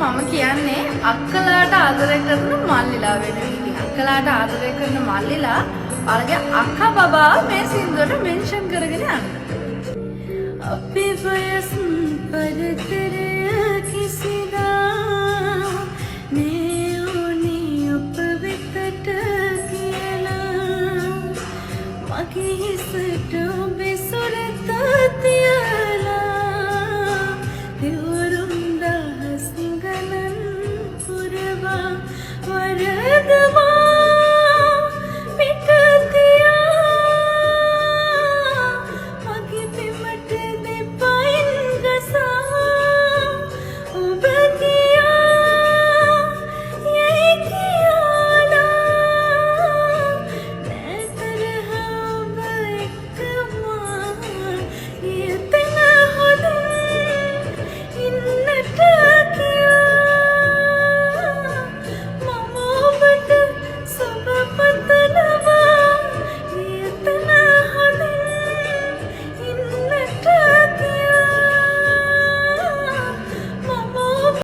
මම කියන්නේ අක්කලාට ආදරය කරන මල්ලිලා වෙනුවෙන්. ඉතින් අක්කලාට ආදරය කරන මල්ලිලා ඔයාලගේ අක්කා බබා මේ සින්දුවට මෙන්ෂන් කරගෙන යන්න. අපේ වයස් පරතරය කිසි